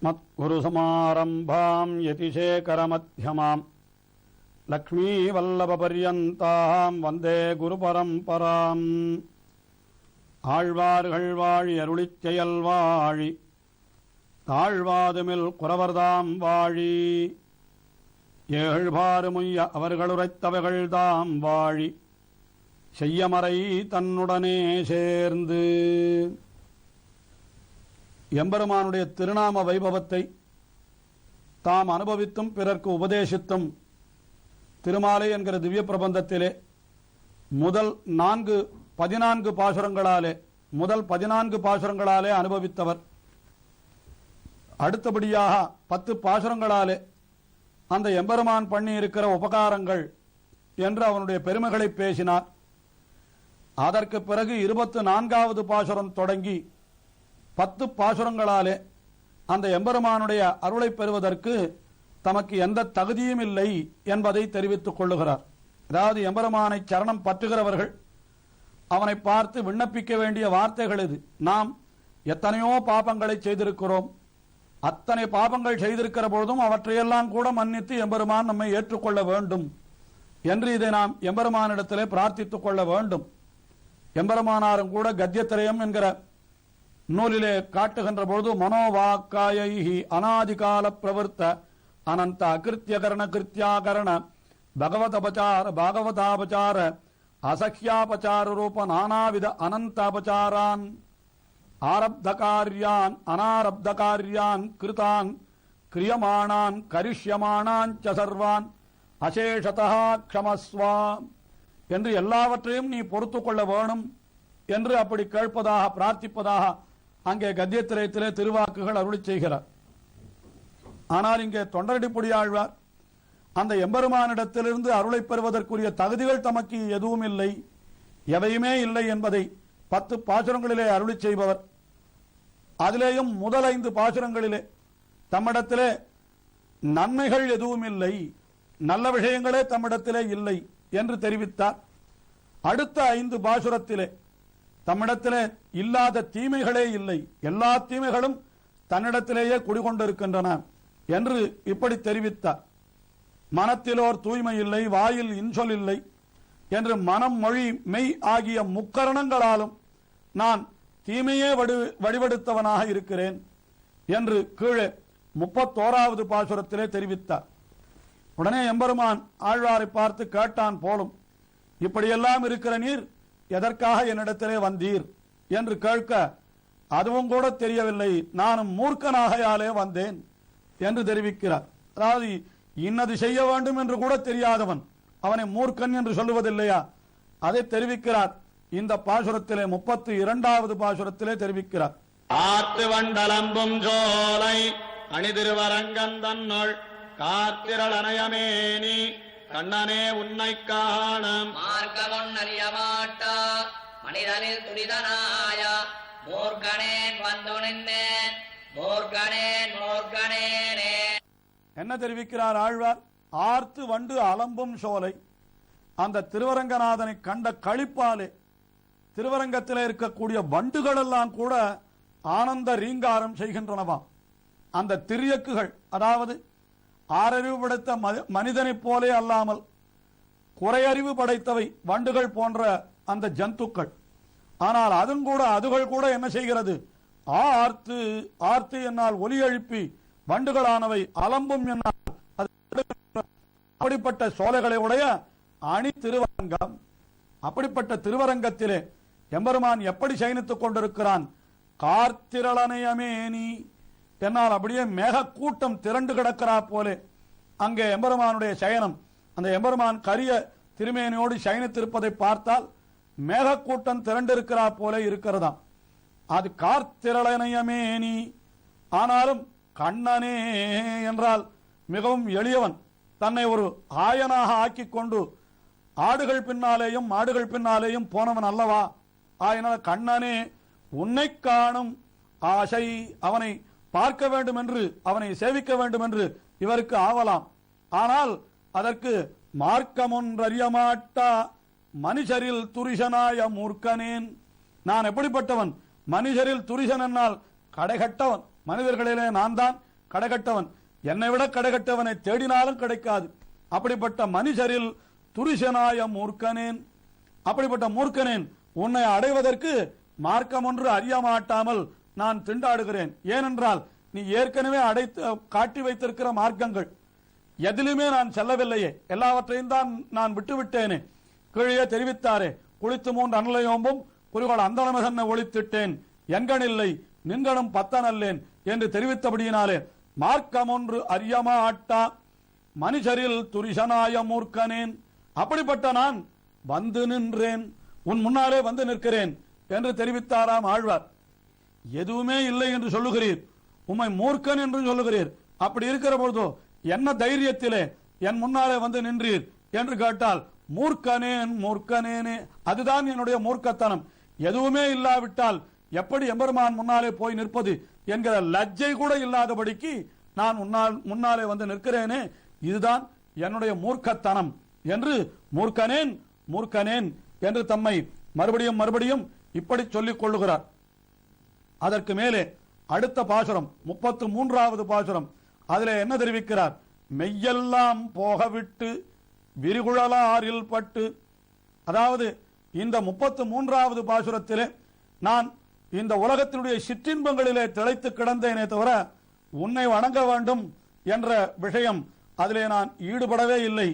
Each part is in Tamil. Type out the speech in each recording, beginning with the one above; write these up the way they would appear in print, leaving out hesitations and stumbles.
अस्मत्गुरुसमारम्भां यतिशेखरमध्यमां लक्ष्मीवल्लभपर्यन्तां वन्दे गुरुपरम्पराम् ஆழ்வார்கள் வாழி அருளிச் செயல் வாழி தாழ்வாதுமில் குறவர்தாம் வாழி ஏழ்பாறுமுய்ய அவர்களுரைத்தவைகள்தாம் வாழி செய்யமறை தன்னுடனே சேர்ந்து. எம்பெருமானுடைய திருநாம வைபவத்தை தாம் அனுபவித்தும் பிறர்க்கு உபதேசித்தும் திருமாலை என்கிற திவ்ய பிரபந்தத்திலே முதல் 14 பாசுரங்களாலே அனுபவித்தவர். அடுத்தபடியாக 10 பாசுரங்களாலே அந்த எம்பெருமான் பண்ணி இருக்கிற உபகாரங்கள் என்று அவனுடைய பெருமைகளை பேசினார். அதற்கு பிறகு 24வது பாசுரம் தொடங்கி 10 பாசுரங்களாலே அந்த எம்பெருமானுடைய அருளை பெறுவதற்கு தமக்கு எந்த தகுதியும் இல்லை என்பதை தெரிவித்துக் கொள்ளுகிறார். அதாவது எம்பெருமானை சரணம் பற்றுகிறவர்கள் அவனை பார்த்து விண்ணப்பிக்க வேண்டிய வார்த்தைகள் இது. நாம் எத்தனையோ பாபங்களை செய்திருக்கிறோம். அத்தனை பாபங்கள் செய்திருக்கிற பொழுதும் அவற்றையெல்லாம் கூட மன்னித்து எம்பெருமான் நம்மை ஏற்றுக்கொள்ள வேண்டும் என்று இதை நாம் எம்பெருமானிடத்திலே பிரார்த்தித்துக் கொள்ள வேண்டும். எம்பெருமானாரும் கூட கத்தியத்திரயம் என்கிற நூலிலே காட்டுகின்ற பொழுது மனோவாக்காயி அநாதிகால பிரவர்த்த அனந்த அகிருத்தியகரண கிருத்தியாகரண பாகவதாபச்சார அசஹ்யாபச்சார ரூப நானாவித அனந்த அபச்சாரான் ஆரப்த காரியான் அனாரப்த காரியான் கிருதான் கிரியமானான் கரிஷ்யமானான் ச சர்வான் அசேஷதா க்ஷமஸ்வா என்று எல்லாவற்றையும் நீ பொறுத்து கொள்ள வேணும் என்று அப்படி கேட்பதாக பிரார்த்திப்பதாக அங்கே கத்தியத்திரயத்திலே திருவாக்குகள் அருளிச் செய்கிறார். ஆனால் இங்கே தொண்டரடிப்புடியாழ்வார் அந்த எம்பெருமானிடத்திலிருந்து அருளை பெறுவதற்குரிய தகுதிகள் தமக்கு எதுவும் இல்லை, எவையுமே இல்லை என்பதை 10 பாசுரங்களிலே அருளிச் செய்பவர். அதிலேயும் முதல் 5 பாசுரங்களிலே தம்மிடத்திலே நன்மைகள் எதுவும் இல்லை, நல்ல விஷயங்களே தம்மிடத்திலே இல்லை என்று தெரிவித்தார். அடுத்த 5 பாசுரத்திலே தம்மிடத்திலே இல்லாத தீமைகளே இல்லை, எல்லா தீமைகளும் தன்னிடத்திலேயே குடிகொண்டிருக்கின்றன என்று இப்படி தெரிவித்தார். மனத்திலோர் தூய்மை இல்லை, வாயில் இன்சொல் இல்லை என்று மனம் மொழி மெய் ஆகிய முக்கரணங்களாலும் நான் தீமையே வடிவெடுத்தவனாக இருக்கிறேன் என்று கீழே 31வது பாசுரத்திலே தெரிவித்தார். உடனே எம்பெருமான் ஆழ்வாரை பார்த்து கேட்டான் போலும், இப்படியெல்லாம் இருக்கிற நீர் எதற்காக என்னிடத்திலே வந்தீர் என்று கேட்க, அதுவும் கூட தெரியவில்லை, நானும் மூர்க்கனாகையாலே வந்தேன் என்று தெரிவிக்கிறார். அதாவது இன்னது செய்ய வேண்டும் என்று கூட தெரியாதவன் அவனை மூர்க்கன் என்று சொல்லுவதில்லையா, அதை தெரிவிக்கிறார். இந்த பாசுரத்திலே 32வது பாசுரத்திலே தெரிவிக்கிறார். ஆத்து வண்டலம்பும் ஜோலை அணிதிருவரங்கன் தன்னுள் காத்திரள் அணையமேனி கண்ணனே உன்னை காணம் மார்க்கமொன்னறிய மாட்டா மனிதனில் துரிதனாய மூர்க்கனேன் வந்து நின்றேன் மூர்க்கனேன் மூர்க்கனேனே. என்ன தெரிவிக்கிறார் ஆழ்வார்? ஆர்த்து வண்டு அலம்பும் சோலை, அந்த திருவரங்கநாதனை கண்ட களிப்பாலே திருவரங்கத்தில் இருக்கக்கூடிய வண்டுகள் எல்லாம் கூட ஆனந்த ரீங்காரம் செய்கின்றனவாம். அந்த திரியக்குகள், அதாவது ஆறறிவு படைத்த மனிதனைப் போலே அல்லாமல் குறையறிவு படைத்தவை வண்டுகள் போன்ற அந்த ஜந்துக்கள். ஆனால் அதுகள் கூட என்ன செய்கிறது? ஆர்த்து ஆர்த்து என்னால் ஒலி எழுப்பி வண்டுகளானவை அலம்பும் என்னால் அப்படிப்பட்ட சோலைகளை உடைய அணி திருவரங்கம். அப்படிப்பட்ட திருவரங்கத்திலே எம்பெருமான் எப்படி சயனித்துக் கொண்டிருக்கிறான்? கார்த்திரளனையமேனி என்னால் அப்படியே மேக கூட்டம் திரண்டு கிடக்கிறா போலே அங்கே எம்பெருமானுடைய சயனம். அந்த எம்பெருமான் கரிய திருமேனியோடு சயனித்திருப்பதை பார்த்தால் மேக கூட்டம் திரண்டிருக்கிறா போலே இருக்கிறதாம். அது கார்த்திரளனையமேனி. ஆனாலும் கண்ணனே என்றால் மிகவும் எளியவன், தன்னை ஒரு ஆயனாக ஆக்கிக் கொண்டு ஆடுகள் பின்னாலேயும் மாடுகள் பின்னாலேயும் போனவன் அல்லவா? ஆயனால் கண்ணனே உன்னை காணும் ஆசை, அவனை பார்க்க வேண்டும் என்று அவனை சேவிக்க வேண்டும் என்று இவருக்கு ஆவலாம். ஆனால் அதற்கு மார்க்கமொன்றறிய மாட்டா மனுஷரில் துரிசனாய மூர்க்கனேன். நான் எப்படிப்பட்டவன்? மனுஷரில் துரிசன் என்னால் கடைகட்டவன். மனிதர்களிலே நான் தான் கடைகட்டவன், என்னை விட கடைகட்டவனை தேடினாலும் கிடைக்காது. அப்படிப்பட்ட மனுஷரில் துரிசனாய மூர்க்கனேன், அப்படிப்பட்ட மூர்க்கனேன், உன்னை அடைவதற்கு மார்க்கம் ஒன்று அறிய மாட்டாமல் நான் திண்டாடுகிறேன். ஏனென்றால் நீ ஏற்கனவே காட்டி வைத்திருக்கிற மார்க்கங்கள் எதிலுமே நான் செல்லவில்லையே, எல்லாவற்றையும் தான் நான் விட்டுவிட்டேனே. கீழே தெரிவித்தாரே, குளித்து 3 அனலையோம்பும் குறிகோள் அந்தனமதன்னை ஒழித்திட்டேன், எண்கணில்லை நின்கணும் 10 அல்லேன் என்று தெரிவித்தபடியினாலே மார்க்கம் ஒன்று அறியமா ஆட்டா மனுஷரில் துரிசனாய மூர்க்கனேன், அப்படிப்பட்ட நான் வந்து நின்றேன், உன் முன்னாலே வந்து நிற்கிறேன் என்று தெரிவித்தாராம் ஆழ்வார். எதுவுமே இல்லை என்று சொல்லுகிறீர், உம்மை மூர்க்கன் என்று சொல்லுகிறீர். அப்படி இருக்கிற பொழுதோ என்ன தைரியத்திலே என் முன்னாலே வந்து நின்றீர் என்று கேட்டால், மூர்க்கனேன் மூர்க்கனேனே, அதுதான் என்னுடைய மூர்க்கத்தனம். எதுவுமே இல்லாவிட்டால் எப்படி எம்பெருமான் முன்னாலே போய் நிற்பது என்கிற லஜ்ஜை கூட இல்லாதபடிக்கு நான் முன்னாலே வந்து நிற்கிறேனே, இதுதான் என்னுடைய மூர்க்கத்தனம் என்று மூர்க்கனேன் மூர்க்கனேன் என்று தம்மை மறுபடியும் மறுபடியும் இப்படி சொல்லிக் கொள்ளுகிறார். அதற்கு மேலே அடுத்த பாசுரம் 33வது பாசுரம், அதிலே என்ன தெரிவிக்கிறார்? மெய்யெல்லாம் போகவிட்டு விரிகுழலாரில் பட்டு. அதாவது இந்த 33வது பாசுரத்திலே நான் இந்த உலகத்தினுடைய சிற்றின்பங்களிலே திளைத்து கிடந்தேனே தவிர உன்னை வணங்க வேண்டும் என்ற விஷயம் அதிலே நான் ஈடுபடவே இல்லை.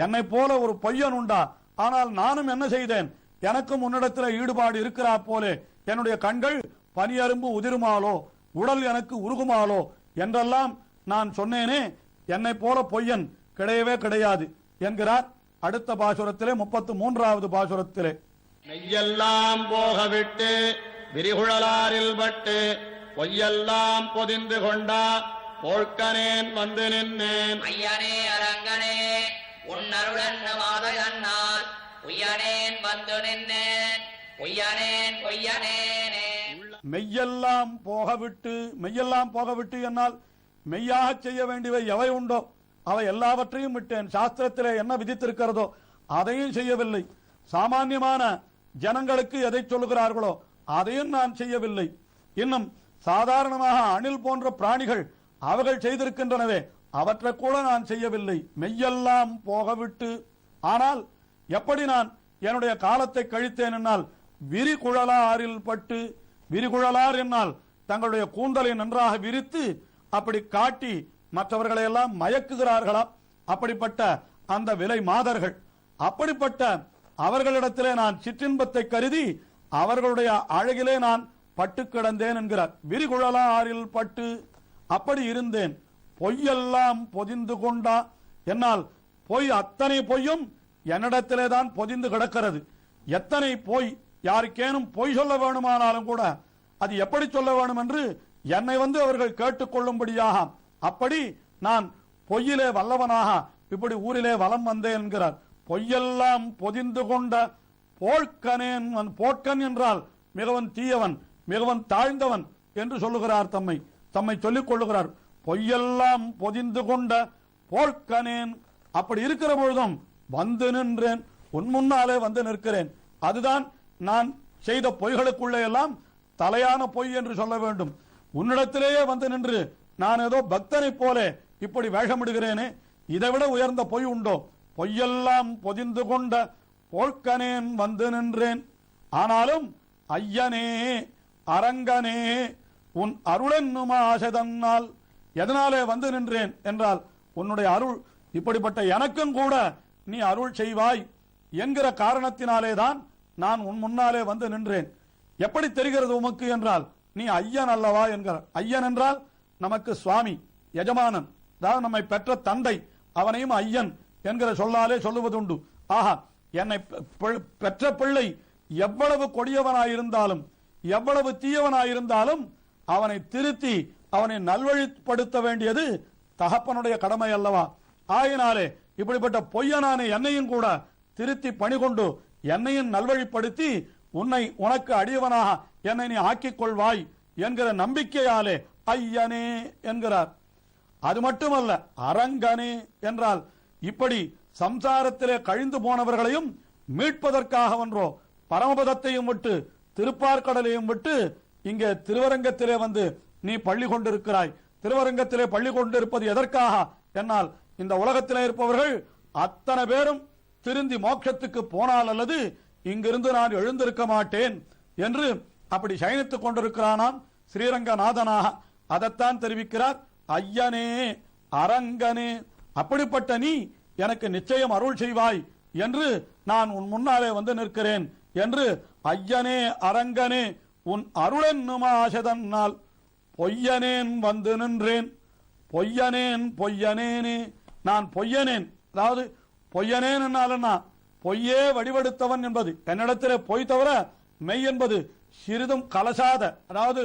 என்னை போல ஒரு பொய்யன் உண்டா? ஆனால் நானும் என்ன செய்தேன்? எனக்கும் உன்னிடத்தில் ஈடுபாடு இருக்கிறா போலே என்னுடைய கண்கள் பனியரும்பு உதிருமாலோ, உடல் எனக்கு உருகுமாலோ என்றெல்லாம் நான் சொன்னேனே, என்னை போல பொய்யன் கிடையவே கிடையாது என்கிறார் அடுத்த பாசுரத்திலே 33வது பாசுரத்திலே. மெய்யெல்லாம் போகவிட்டு விரிகுழலாரில் பட்டு பொய்யெல்லாம் பொதிந்து கொண்டா போழ்க்கனேன் வந்து நின்னேன். ஐயனே அரங்கனே உன்னருடன் மாதையன்னால் பொய்யனேன் வந்து நின்னேன், பொய்யனேன் பொய்யனேனே. மெய்யெல்லாம் போகவிட்டு, மெய்யெல்லாம் போகவிட்டு என்னால் மெய்யாக செய்ய வேண்டியவை எவை உண்டோ அவை எல்லாவற்றையும் விட்டேன். சாஸ்திரத்திலே என்ன விதித்திருக்கிறதோ அதையும் செய்யவில்லை. சாமான்யமான ஜனங்களுக்கு எதை சொல்லுகிறார்களோ அதையும் நான் செய்யவில்லை. இன்னும் சாதாரணமாக அணில் போன்ற பிராணிகள் அவர்கள் செய்திருக்கின்றனவே அவற்றை கூட நான் செய்யவில்லை. மெய்யெல்லாம் போகவிட்டு, ஆனால் எப்படி நான் என்னுடைய காலத்தை கழித்தேன் என்னால் விரிகுழலாரில் பட்டு, விரிகுழலார் என்னால் தங்களுடைய கூந்தலை நன்றாக விரித்து அப்படி காட்டி மற்றவர்களை எல்லாம் மயக்குகிறார்களா? அப்படிப்பட்ட அந்த விலை மாதர்கள், அப்படிப்பட்ட அவர்களிடத்திலே நான் சிற்றின்பத்தை கருதி அவர்களுடைய அழகிலே நான் பட்டு கிடந்தேன் என்கிறார். விரிகுழலாரில் பட்டு அப்படி இருந்தேன். பொய்யெல்லாம் பொதிந்து கொண்டா என்னால் பொய், அத்தனை பொய்யும் என்னிடத்திலே தான் பொதிந்து கிடக்கிறது. எத்தனை பொய், யாருக்கேனும் பொய் சொல்ல வேணுமானாலும் கூட அது எப்படி சொல்ல வேண்டும் என்று என்னை வந்து அவர்கள் கேட்டுக்கொள்ளும்படியாக அப்படி நான் பொய்யிலே வல்லவனாக இப்படி ஊரிலே வலம் வந்தேன் என்கிறார். பொய்யெல்லாம் பொதிந்து கொண்ட போழ்க்கனேன். போட்கன் என்றால் மிகவும் தீயவன், மிகவும் தாழ்ந்தவன் என்று சொல்லுகிறார். தம்மை சொல்லிக் கொள்ளுகிறார். பொய்யெல்லாம் பொதிந்து கொண்ட போழ்க்கனேன். அப்படி இருக்கிற பொழுதும் வந்து நின்றேன், உன் முன்னாலே வந்து நிற்கிறேன். அதுதான் நான் செய்த பொய்களுக்குள்ளே எல்லாம் தலையான பொய் என்று சொல்ல வேண்டும். உன்னிடத்திலேயே வந்து நின்று நான் ஏதோ பக்தனை போல இப்படி வேஷமிடுகிறேனே, இதைவிட உயர்ந்த பொய் உண்டோ? பொய்யெல்லாம் பொதிந்து கொண்ட போழ்க்கனேன் வந்து நின்றேன். ஆனாலும் ஐயனே அரங்கனே உன் அருளென்னும் ஆசைதன்னால். எதனாலே வந்து நின்றேன் என்றால் உன்னுடைய அருள், இப்படிப்பட்ட எனக்கும் கூட நீ அருள் செய்வாய் என்கிற காரணத்தினாலேதான் நான் உன் முன்னாலே வந்து நின்றேன். எப்படி தெரிகிறது உமக்கு என்றால் நீ ஐயன் அல்லவா என்கிறார். ஐயன் என்றால் நமக்கு சுவாமி, எஜமானன், அதாவது நம்மை பெற்ற தந்தை, அவனையும் ஐயன் என்கிற சொல்லாலே சொல்லுவதுண்டு. ஆஹா, என்னை பெற்ற பிள்ளை எவ்வளவு கொடியவனாயிருந்தாலும் எவ்வளவு தீயவனாயிருந்தாலும் அவனை திருத்தி அவனை நல்வழிப்படுத்த வேண்டியது தகப்பனுடைய கடமை அல்லவா? ஆயினாலே இப்படிப்பட்ட பொய்யனான என்னையும் கூட திருத்தி பணிகொண்டு என்னையும் நல்வழிப்படுத்தி உனக்கு அடியவனாக என்னை நீ ஆக்கிக் கொள்வாய் என்கிற நம்பிக்கையாலே ஐயனே என்கிறார். அது மட்டுமல்ல, அரங்கனே என்றால் இப்படி சம்சாரத்திலே கழிந்து போனவர்களையும் மீட்பதற்காக ஒன்றோ பரமபதத்தையும் விட்டு திருப்பார்கடலையும் விட்டு இங்கே திருவரங்கத்திலே வந்து நீ பள்ளி கொண்டிருக்கிறாய். திருவரங்கத்திலே பள்ளி கொண்டிருப்பது எதற்காக என்னால் இந்த உலகத்திலே இருப்பவர்கள் அத்தனை பேரும் திருந்தி மோட்சத்துக்கு போனால் அல்லது இங்கிருந்து நான் எழுந்திருக்க மாட்டேன் என்று அப்படி சயனித்துக் கொண்டிருக்கிறானாம் ஸ்ரீரங்கநாதனாக. அதைத்தான் தெரிவிக்கிறார். ஐயனே அரங்கனே, அப்படிப்பட்ட நீ எனக்கு நிச்சயம் அருள் செய்வாய் என்று நான் உன் முன்னாலே வந்து நிற்கிறேன் என்று ஐயனே அரங்கனே உன் அருளென்னும் ஆசைதன்னால் பொய்யனேன் வந்து நின்றேன். பொய்யனேன் பொய்யனேனே, நான் பொய்யனேன். அதாவது பொய்யனேன் என்னாலன்னா பொய்யே வடிவெடுத்தவன் என்பது, என்னிடத்திலே பொய் தவிர மெய் என்பது சிறிதும் கலசாத, அதாவது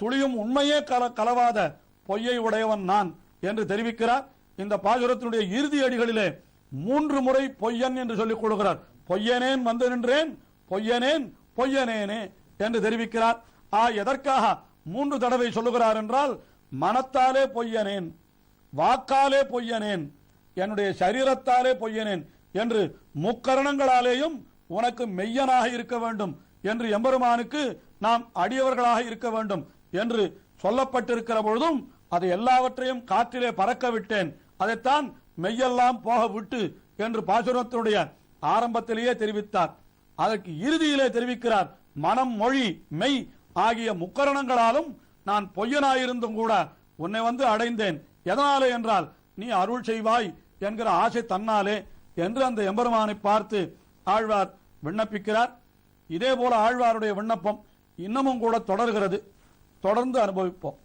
துளியும் உண்மையே கலவாத பொய்யை உடையவன் நான் என்று தெரிவிக்கிறார். இந்த பாசுரத்தினுடைய இறுதி அடிகளிலே 3 முறை பொய்யன் என்று சொல்லிக் கொள்கிறார். பொய்யனேன் வந்து நின்றேன், பொய்யனேன் பொய்யனேனே என்று தெரிவிக்கிறார். எதற்காக 3 தடவை சொல்லுகிறார் என்றால், மனத்தாலே பொய்யனேன், வாக்காலே பொய்யனேன், என்னுடைய சரீரத்தாலே பொய்யனேன் என்று முக்கரணங்களாலேயும் உனக்கு மெய்யனாக இருக்க வேண்டும் என்று எம்பெருமானுக்கு நாம் அடியவர்களாக இருக்க வேண்டும் என்று சொல்லப்பட்டிருக்கிற பொழுதும் அது எல்லாவற்றையும் காற்றிலே பறக்க விட்டேன், அதைத்தான் மெய்யெல்லாம் போக விட்டு என்று பாசுரத்தினுடைய ஆரம்பத்திலேயே தெரிவித்தார். அதற்கு இறுதியிலே தெரிவிக்கிறார், மனம் மொழி மெய் ஆகிய முக்கரணங்களாலும் நான் பொய்யனாயிருந்தும் கூட உன்னை வந்து அடைந்தேன். எதனாலே என்றால் நீ அருள் செய்வாய் என்கிற ஆசை தன்னாலே என்று அந்த எம்பெருமானை பார்த்து ஆழ்வார் விண்ணப்பிக்கிறார். இதே போல ஆழ்வாருடைய விண்ணப்பம் இன்னமும் கூட தொடர்கிறது. தொடர்ந்து அனுபவிப்போம்.